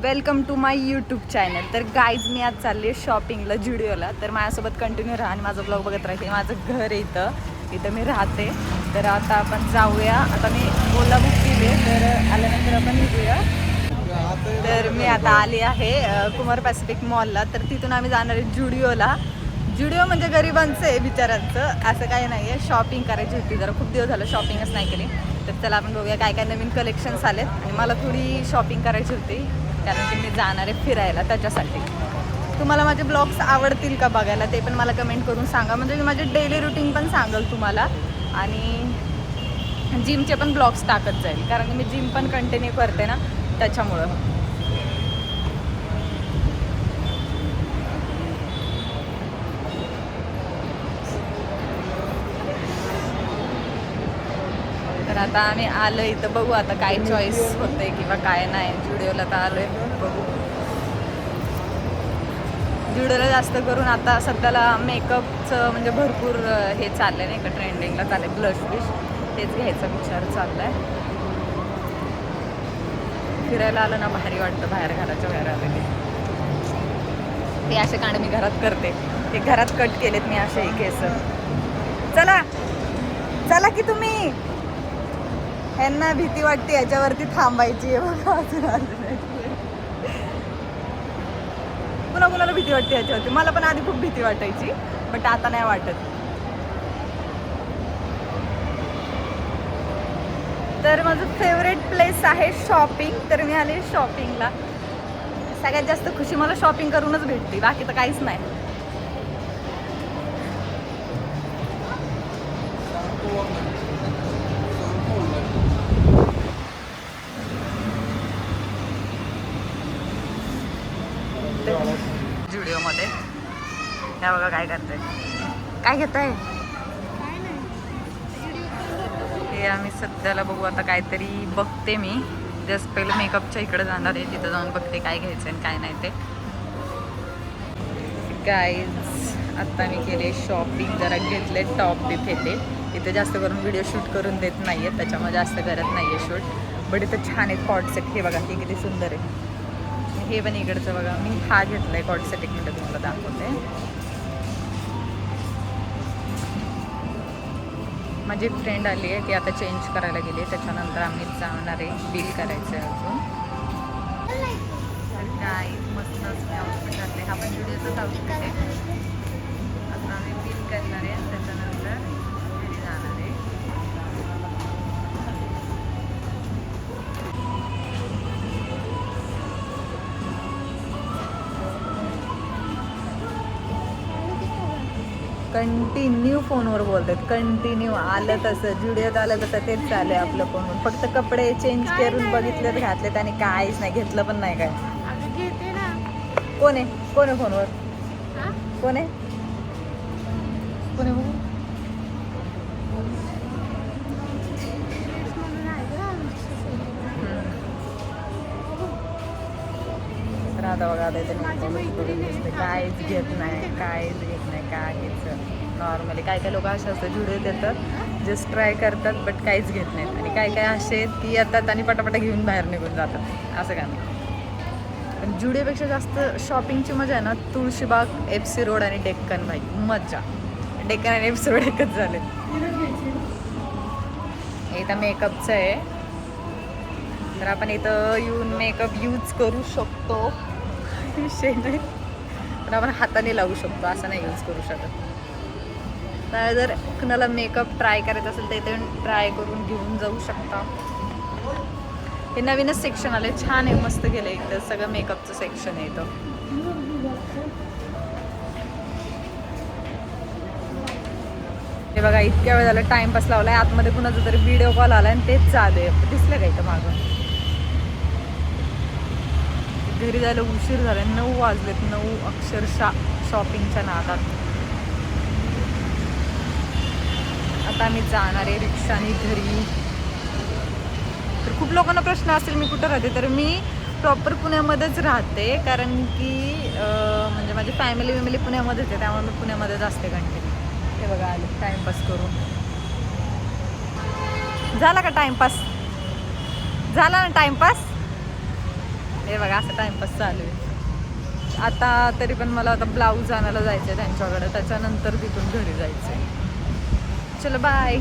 Welcome to my YouTube channel. तर guys मी आज चालली आहे शॉपिंगला जुडिओला. तर माझ्यासोबत कंटिन्यू राहा आणि माझं ब्लॉग बघत राहते. माझं घर आहे इथं मी राहते. तर आता आपण जाऊया. आता मी ओला बुक केली तर आल्यानंतर आपण निघूया. तर मी आता आली आहे कुमार पॅसिफिक मॉलला. तर तिथून आम्ही जाणार आहे जुडिओला. जुडिओ म्हणजे गरिबांचं आहे बिचारांचं, असं काही नाही आहे. शॉपिंग करायची होती, जरा खूप दिवस झालं शॉपिंगच नाही केली. तर चला आपण बघूया काय काय नवीन कलेक्शन्स आलेत. आणि मला थोडी शॉपिंग करायची होती कारण की मी जाणार आहे फिरायला, त्याच्यासाठी. तुम्हाला माझे ब्लॉग्स आवडतील का बघायला ते पण मला कमेंट करून सांगा. म्हणजे मी माझे डेली रुटीन पण सांगेल तुम्हाला आणि जिमचे पण ब्लॉग्स टाकत जाईल कारण मी जिम पण कंटिन्यू करते ना, त्याच्यामुळं. तर आता आम्ही आलो इथं, बघू आता काय चॉईस होते किंवा काय नाही. जुडिओला तर आलो आहे, बघू. जुडिओला जास्त करून आता सध्याला मेकअपचं म्हणजे भरपूर हे चाललं आहे नाही का, ट्रेंडिंगला चाललं आहे. ब्लश बिश तेच घ्यायचा विचार चालला आहे. फिरायला आलं ना भारी वाटतं, बाहेर घराच्या बाहेर आलं की. ते असे कांडे मी घरात करते, ते घरात कट केलेत मी असे केस. चला चला की तुम्ही. ह्यांना भीती वाटते याच्यावरती थांबायची आहे बघा. कुणा कुणाला भीती वाटते याच्यावरती. मला पण आधी खूप भीती वाटायची, बट आता नाही वाटत. तर माझं फेवरेट प्लेस आहे शॉपिंग. तर मी आले शॉपिंगला. सगळ्यात जास्त खुशी मला शॉपिंग करूनच भेटते, बाकी तर काहीच नाही. जुडिओमध्ये ह्या बघा काय करताय, काय घेताय. हे आम्ही सध्याला बघू आता काहीतरी बघते मी. जस्ट पहिलं मेकअपच्या इकडे जाणार आहे, तिथं जाऊन बघते काय घ्यायचं आणि काय नाही ते. गाईज आता मी केले शॉपिंग, जरा घेतले टॉप बिप येते. इथे जास्त करून व्हिडिओ शूट करून देत नाही आहेत, त्याच्यामुळे जास्त करत नाही आहे शूट. बट इथं छान आहेत कॉट सेट. हे बघा हे किती सुंदर आहे. हे पण इकडचं बघा, मी हा घेतला आहे कॉट सेट. एक मिनटं तुम्हाला दाखवते. माझी फ्रेंड आली आहे, ती आता चेंज करायला गेली आहे. त्याच्यानंतर आम्ही जाणार आहे बिल करायचं आहे अजून. तर काय मस्त आउटफिट घातले. हा पण व्हिडिओचाच आउटफिट आहे. आता आम्ही बिल करणार आहे, त्याच्यानंतर घरी जाणार आहे. कंटिन्यू फोनवर बोलतात, कंटिन्यू. आलं तसं जुडिओत आलं तसं तेच चालू आहे आपलं फोनवर. फक्त कपडे चेंज करून बघितलेत, घातलेत आणि काहीच नाही घेतलं पण नाही. काय कोण आहे कोण आहे फोनवर, कोण आहे कोण आहे. आता बघा काहीच घेत नाही, काहीच घेत नाही. काय घ्यायचं नॉर्मली. काय काय लोक असे असतात जुडिओत येतात, जस्ट ट्राय करतात बट काहीच घेत नाहीत. आणि काय काय असे आहेत की येतात आणि पटापटा घेऊन बाहेर निघून जातात, असं काय नाही. पण जुडिओपेक्षा जास्त शॉपिंगची मजा आहे ना तुळशीबाग, FC रोड आणि डेक्कन. भाई मजा. डेक्कन आणि FC रोड एकच झाले. हे इथं मेकअपचं आहे, तर आपण इथं येऊन मेकअप यूज करू शकतो. विषय नाही, पण आपण हाताने लावू शकतो, असं नाही यूज करू शकत. तर जर कुणाला मेकअप ट्राय करायचं असेल तर इथे ट्राय करून घेऊन जाऊ शकता. हे नवीनच सेक्शन आले, छान आहे, मस्त गेलं. इथं सगळं मेकअपचं सेक्शन आहे इथं. हे बघा इतक्या वेळ झालं टाइमपास लावलाय. आतमध्ये कुणाचा तरी व्हिडिओ कॉल आला आणि तेच चालू आहे. दिसलं का इथं मागं. घरी जायला उशीर झाला, 9 वाजलेत. 9 अक्षरशः शॉपिंगच्या नादात. आता मी जाणार आहे रिक्षाने घरी. तर खूप लोकांना प्रश्न असेल मी कुठं राहते. तर मी प्रॉपर पुण्यामध्येच राहते कारण की म्हणजे माझी फॅमिली पुण्यामध्येच आहे, त्यामुळे मी पुण्यामध्येच असते कंटिन्यू. हे बघा आले टाईमपास करून. झाला का टाईमपास, झाला ना टाईमपास. हे बघा असं टाइमपास चालू आहे. आता तरी पण मला आता ब्लाऊज आणायला जायचं आहे त्यांच्याकडे, त्याच्यानंतर तिथून घरी जायचं आहे. चलो बाय.